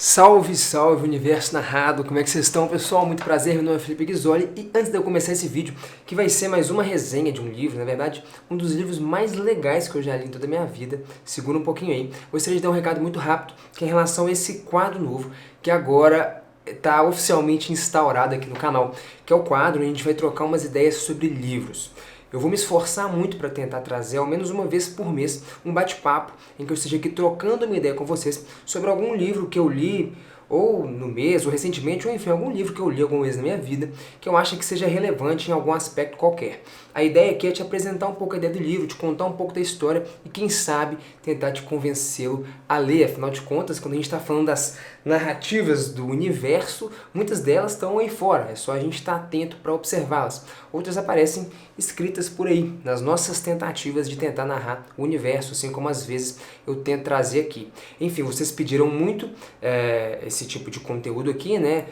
Salve, salve, universo narrado! Como é que vocês estão, pessoal? Muito prazer, meu nome é Felipe Ghisoli e antes de eu começar esse vídeo, que vai ser mais uma resenha de um livro, na verdade, um dos livros mais legais que eu já li em toda a minha vida, segura um pouquinho aí, gostaria de dar um recado muito rápido, que é em relação a esse quadro novo, que agora está oficialmente instaurado aqui no canal, que é o quadro onde a gente vai trocar umas ideias sobre livros. Eu vou me esforçar muito para tentar trazer, ao menos uma vez por mês, um bate-papo em que eu esteja aqui trocando uma ideia com vocês sobre algum livro que eu li, ou no mês, ou recentemente, ou enfim, algum livro que eu li alguma vez na minha vida, que eu acho que seja relevante em algum aspecto qualquer. A ideia aqui é te apresentar um pouco a ideia do livro, te contar um pouco da história e, quem sabe, tentar te convencê-lo a ler. Afinal de contas, quando a gente está falando das narrativas do universo, muitas delas estão aí fora, é só a gente estar atento para observá-las. Outras aparecem escritas por aí, nas nossas tentativas de tentar narrar o universo, assim como às vezes eu tento trazer aqui. Enfim, vocês pediram muito esse tipo de conteúdo aqui, né?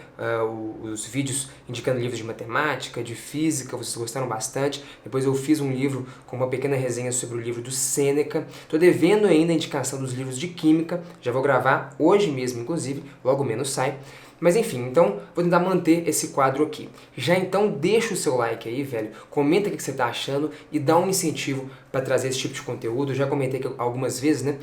Os vídeos indicando livros de matemática, de física, vocês gostaram bastante. Depois eu fiz um livro com uma pequena resenha sobre o livro do Sêneca. Estou devendo ainda a indicação dos livros de química, já vou gravar hoje mesmo, inclusive, logo menos sai. Mas enfim, então vou tentar manter esse quadro aqui. Já então deixa o seu like aí, velho, comenta o que você está achando e dá um incentivo para trazer esse tipo de conteúdo. Eu já comentei aqui algumas vezes, né?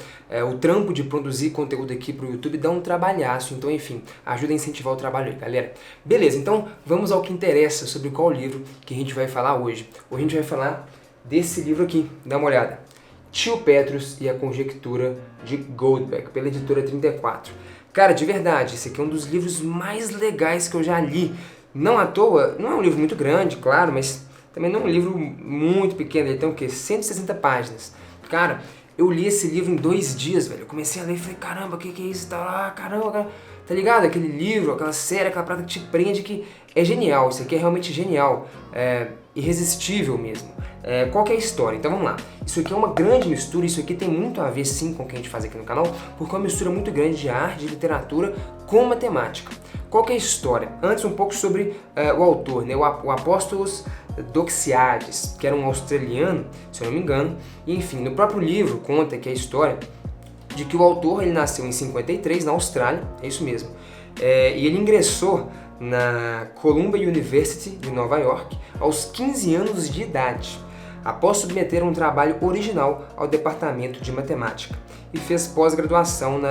O trampo de produzir conteúdo aqui para o YouTube dá um trabalhaço, então enfim, ajuda a incentivar o trabalho aí, galera. Beleza, então vamos ao que interessa sobre qual livro que a gente vai falar hoje. Hoje a gente vai falar desse livro aqui, dá uma olhada. Tio Petrus e a Conjectura de Gödel, pela editora 34. Cara, de verdade, esse aqui é um dos livros mais legais que eu já li. Não à toa, não é um livro muito grande, claro, mas também não é um livro muito pequeno. Ele tem o quê? 160 páginas. Cara, eu li esse livro em 2 dias, velho. Eu comecei a ler e falei, caramba, o que é isso? Tá lá, caramba, cara. Tá ligado? Aquele livro, aquela série, aquela parada que te prende, que é genial. Isso aqui é realmente genial. É irresistível mesmo. Qual que é a história? Então vamos lá. Isso aqui é uma grande mistura, isso aqui tem muito a ver sim com o que a gente faz aqui no canal, porque é uma mistura muito grande de arte, de literatura com matemática. Qual que é a história? Antes um pouco sobre o autor, né? O Apostolos Doxiades, que era um australiano, se eu não me engano, e enfim, no próprio livro conta que a história de que o autor ele nasceu em 53 na Austrália, é isso mesmo, e ele ingressou na Columbia University de Nova York aos 15 anos de idade, após submeter um trabalho original ao departamento de matemática, e fez pós-graduação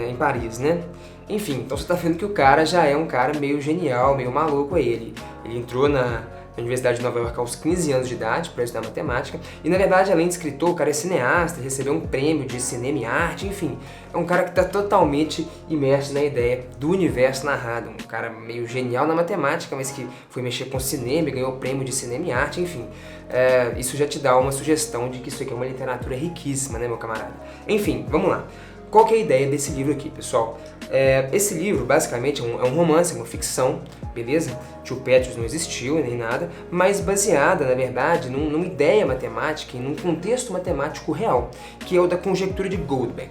em Paris, né? Enfim, então você está vendo que o cara já é um cara meio genial, meio maluco aí. Ele entrou na Universidade de Nova York aos 15 anos de idade para estudar matemática, e na verdade, além de escritor, o cara é cineasta, recebeu um prêmio de cinema e arte, enfim, é um cara que está totalmente imerso na ideia do universo narrado, um cara meio genial na matemática, mas que foi mexer com cinema e ganhou o prêmio de cinema e arte, enfim, isso já te dá uma sugestão de que isso aqui é uma literatura riquíssima, né, meu camarada? Enfim, vamos lá. Qual que é a ideia desse livro aqui, pessoal? Esse livro, basicamente, é um romance, é uma ficção, beleza? Tio Petrus não existiu nem nada, mas baseada, na verdade, numa ideia matemática e num contexto matemático real, que é o da conjectura de Gödel.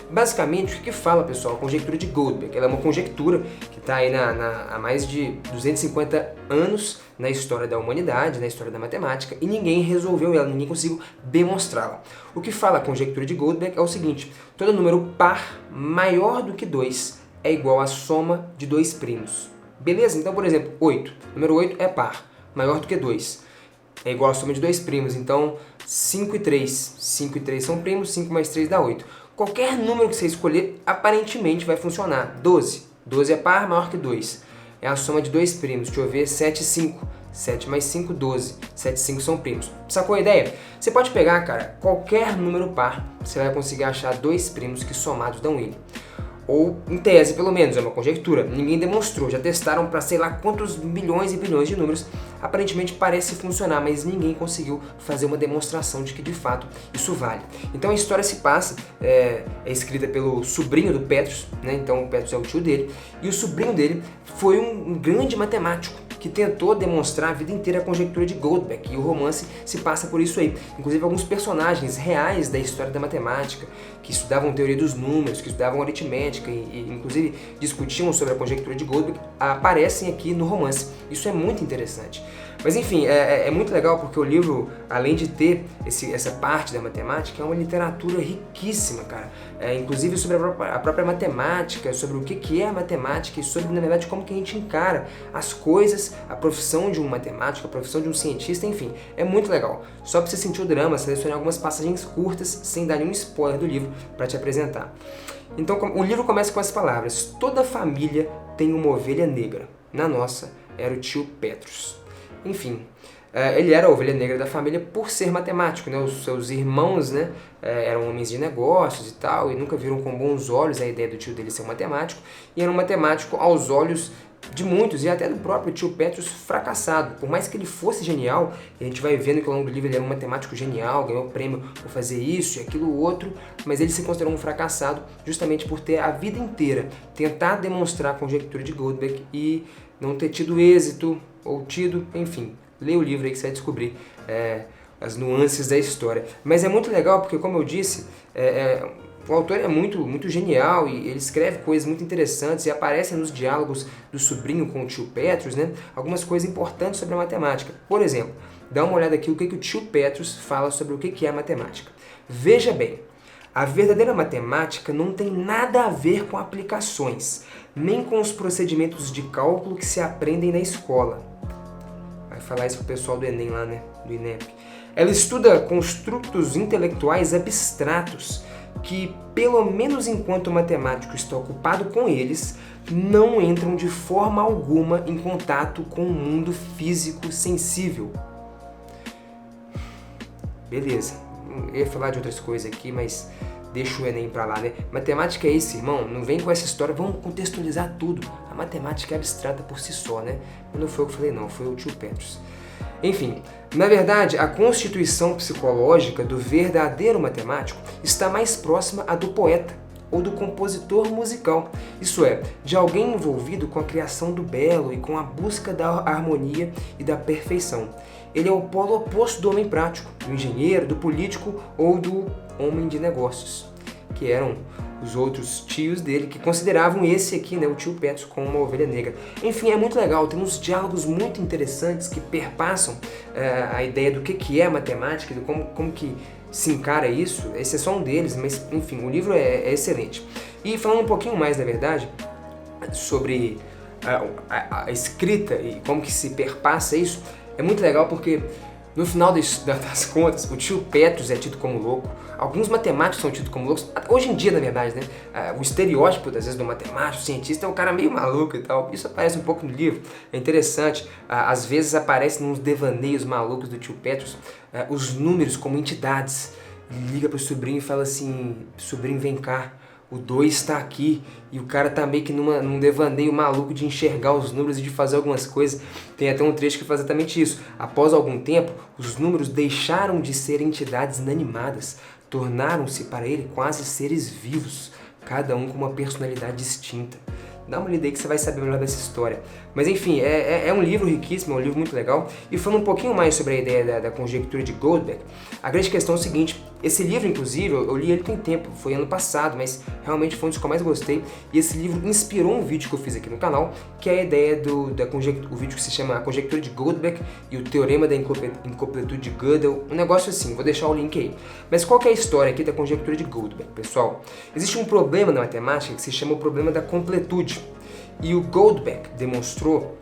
Basicamente, o que fala, pessoal, a conjectura de Gödel? Ela é uma conjectura que está aí há mais de 250 anos na história da humanidade, na história da matemática, e ninguém resolveu ela, ninguém conseguiu demonstrá-la. O que fala a conjectura de Gödel é o seguinte: todo número par maior do que 2 é igual à soma de 2 primos. Beleza? Então, por exemplo, 8. Número 8 é par, maior do que 2. É igual à soma de 2 primos. Então, 5 e 3. 5 e 3 são primos, 5 mais 3 dá 8. Qualquer número que você escolher, aparentemente vai funcionar. 12. 12 é par, maior que 2. É a soma de 2 primos. Deixa eu ver, 7 e 5. 7 mais 5, 12. 7 e 5 são primos. Sacou a ideia? Você pode pegar, cara, qualquer número par, você vai conseguir achar 2 primos que somados dão ele. Ou, em tese, pelo menos, é uma conjectura. Ninguém demonstrou, já testaram para sei lá quantos milhões e bilhões de números. Aparentemente parece funcionar, mas ninguém conseguiu fazer uma demonstração de que, de fato, isso vale. Então a história se passa, é escrita pelo sobrinho do Petrus, né? Então o Petrus é o tio dele, e o sobrinho dele foi um grande matemático que tentou demonstrar a vida inteira a conjectura de Gödel, e o romance se passa por isso aí. Inclusive alguns personagens reais da história da matemática, que estudavam teoria dos números, que estudavam aritmética e inclusive discutiam sobre a conjectura de Gödel, aparecem aqui no romance. Isso é muito interessante. Mas enfim, é muito legal porque o livro, além de ter essa parte da matemática, é uma literatura riquíssima, cara. Inclusive sobre a própria matemática, sobre o que é a matemática e sobre, na verdade, como que a gente encara as coisas, a profissão de um matemático, a profissão de um cientista, enfim. É muito legal. Só para você sentir o drama, selecionei algumas passagens curtas, sem dar nenhum spoiler do livro, para te apresentar. Então, o livro começa com as palavras: toda família tem uma ovelha negra. Na nossa, era o tio Petrus. Enfim, ele era a ovelha negra da família por ser matemático, né? Os seus irmãos, né, eram homens de negócios e tal, e nunca viram com bons olhos a ideia do tio dele ser um matemático, e era um matemático aos olhos de muitos, e até do próprio tio Petrus, fracassado. Por mais que ele fosse genial, e a gente vai vendo que ao longo do livro ele era um matemático genial, ganhou prêmio por fazer isso e aquilo outro, mas ele se considerou um fracassado justamente por ter a vida inteira tentado demonstrar a conjectura de Gödel e não ter tido êxito, ou tido, enfim. Lê o livro aí que você vai descobrir as nuances da história. Mas é muito legal porque, como eu disse, o autor é muito genial e ele escreve coisas muito interessantes e aparecem nos diálogos do sobrinho com o tio Petrus, né, algumas coisas importantes sobre a matemática. Por exemplo, dá uma olhada aqui o que o tio Petrus fala sobre o que é a matemática. Veja bem, a verdadeira matemática não tem nada a ver com aplicações, nem com os procedimentos de cálculo que se aprendem na escola. Vai falar isso pro pessoal do Enem lá, né? Do INEP. Ela estuda construtos intelectuais abstratos que, pelo menos enquanto o matemático está ocupado com eles, não entram de forma alguma em contato com o mundo físico sensível. Beleza, eu ia falar de outras coisas aqui, mas deixa o Enem pra lá, né? Matemática é isso, irmão. Não vem com essa história, vamos contextualizar tudo. A matemática é abstrata por si só, né? Mas não foi eu que falei, não. Foi o tio Petrus. Enfim, na verdade, a constituição psicológica do verdadeiro matemático está mais próxima à do poeta ou do compositor musical. Isso é, de alguém envolvido com a criação do belo e com a busca da harmonia e da perfeição. Ele é o polo oposto do homem prático, do engenheiro, do político ou do homem de negócios, que eram os outros tios dele, que consideravam esse aqui, né, o tio Petrus, como uma ovelha negra. Enfim, é muito legal, tem uns diálogos muito interessantes que perpassam a ideia do que é a matemática, de como que se encara isso. Esse é só um deles, mas enfim, o livro é excelente. E falando um pouquinho mais, na verdade, sobre a escrita e como que se perpassa isso, é muito legal porque no final das contas, o tio Petrus é tido como louco, alguns matemáticos são tidos como loucos, hoje em dia, na verdade, né? O estereótipo, às vezes, do matemático, cientista, é um cara meio maluco e tal. Isso aparece um pouco no livro, é interessante. Às vezes aparece nos devaneios malucos do tio Petrus, os números como entidades. Ele liga pro sobrinho e fala assim: sobrinho, vem cá. O 2 está aqui, e o cara tá meio que num devaneio maluco de enxergar os números e de fazer algumas coisas. Tem até um trecho que faz exatamente isso. Após algum tempo, os números deixaram de ser entidades inanimadas, tornaram-se para ele quase seres vivos, cada um com uma personalidade distinta. Dá uma lida aí que você vai saber melhor dessa história. Mas enfim, é um livro riquíssimo, é um livro muito legal. E falando um pouquinho mais sobre a ideia da conjectura de Gödel, a grande questão é o seguinte: esse livro, inclusive, eu li ele tem tempo, foi ano passado, mas realmente foi um dos que eu mais gostei. E esse livro inspirou um vídeo que eu fiz aqui no canal, que é a ideia o vídeo que se chama A Conjectura de Gödel e o Teorema da Incompletude de Gödel. Um negócio assim, vou deixar o link aí. Mas qual que é a história aqui da conjectura de Gödel, pessoal? Existe um problema na matemática que se chama o problema da completude. E o Gödel demonstrou,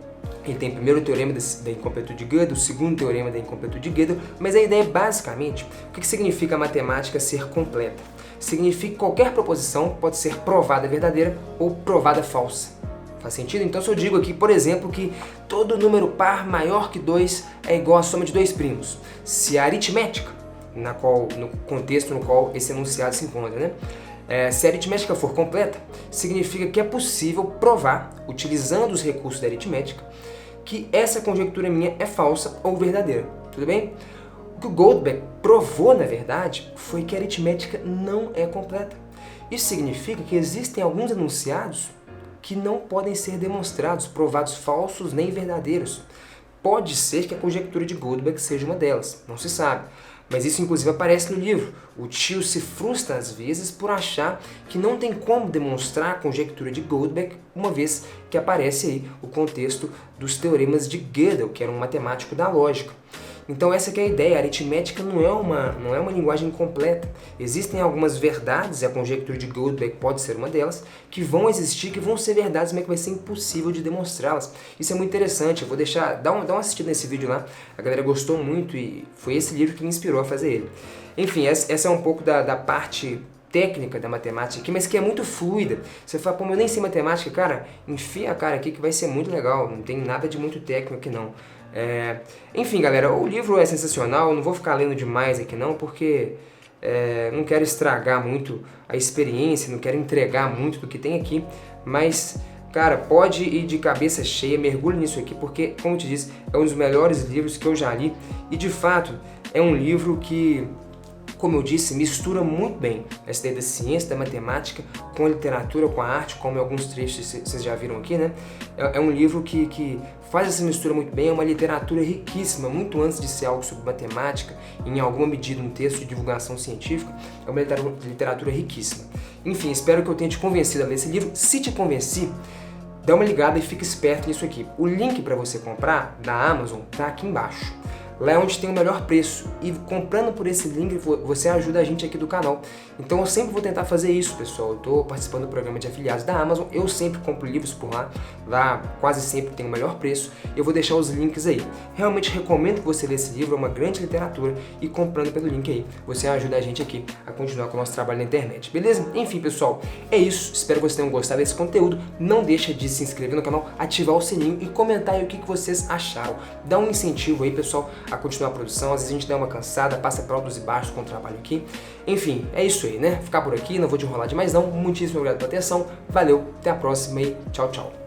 ele tem primeiro o teorema da incompletude de Gödel, o segundo teorema da incompletude de Gödel, mas a ideia é basicamente, o que significa a matemática ser completa? Significa que qualquer proposição pode ser provada verdadeira ou provada falsa. Faz sentido? Então se eu digo aqui, por exemplo, que todo número par maior que 2 é igual à soma de dois primos, se a aritmética, no contexto no qual esse enunciado se encontra, né? Se a aritmética for completa, significa que é possível provar, utilizando os recursos da aritmética, que essa conjectura minha é falsa ou verdadeira. Tudo bem? O que o Gödel provou, na verdade, foi que a aritmética não é completa. Isso significa que existem alguns enunciados que não podem ser demonstrados, provados falsos nem verdadeiros. Pode ser que a conjectura de Gödel seja uma delas, não se sabe. Mas isso inclusive aparece no livro. O tio se frustra às vezes por achar que não tem como demonstrar a conjectura de Goldbach, uma vez que aparece aí o contexto dos teoremas de Gödel, que era um matemático da lógica. Então essa que é a ideia, a aritmética não é uma linguagem completa. Existem algumas verdades, e a conjectura de Goldbach pode ser uma delas, que vão existir, que vão ser verdades, mas que vai ser impossível de demonstrá-las. Isso é muito interessante, eu vou deixar, dá uma assistida nesse vídeo lá, a galera gostou muito e foi esse livro que me inspirou a fazer ele. Enfim, essa é um pouco da parte técnica da matemática aqui, mas que é muito fluida. Você fala, pô, eu nem sei matemática, cara, enfia a cara aqui que vai ser muito legal, não tem nada de muito técnico aqui não. Enfim, galera, o livro é sensacional, não vou ficar lendo demais aqui não, porque não quero estragar muito a experiência, não quero entregar muito do que tem aqui, mas, cara, pode ir de cabeça cheia, mergulhe nisso aqui, porque, como eu te disse, é um dos melhores livros que eu já li, e de fato, é um livro que, como eu disse, mistura muito bem essa ideia da ciência, da matemática, com a literatura, com a arte, como em alguns trechos vocês já viram aqui, né? É um livro que faz essa mistura muito bem, é uma literatura riquíssima, muito antes de ser algo sobre matemática, em alguma medida um texto de divulgação científica, é uma literatura riquíssima. Enfim, espero que eu tenha te convencido a ler esse livro. Se te convenci, dá uma ligada e fica esperto nisso aqui. O link para você comprar da Amazon tá aqui embaixo. Lá é onde tem o melhor preço, e comprando por esse link você ajuda a gente aqui do canal. Então eu sempre vou tentar fazer isso, pessoal. Eu estou participando do programa de afiliados da Amazon, eu sempre compro livros por lá, lá quase sempre tem o melhor preço, eu vou deixar os links aí. Realmente recomendo que você lê esse livro, é uma grande literatura, e comprando pelo link aí, você ajuda a gente aqui a continuar com o nosso trabalho na internet, beleza? Enfim, pessoal, é isso, espero que vocês tenham gostado desse conteúdo, não deixa de se inscrever no canal, ativar o sininho e comentar aí o que vocês acharam. Dá um incentivo aí, pessoal, a continuar a produção, às vezes a gente dá uma cansada, passa por altos e baixos com o trabalho aqui. Enfim, é isso aí, né? Ficar por aqui, não vou te enrolar demais não. Muitíssimo obrigado pela atenção, valeu, até a próxima e tchau, tchau.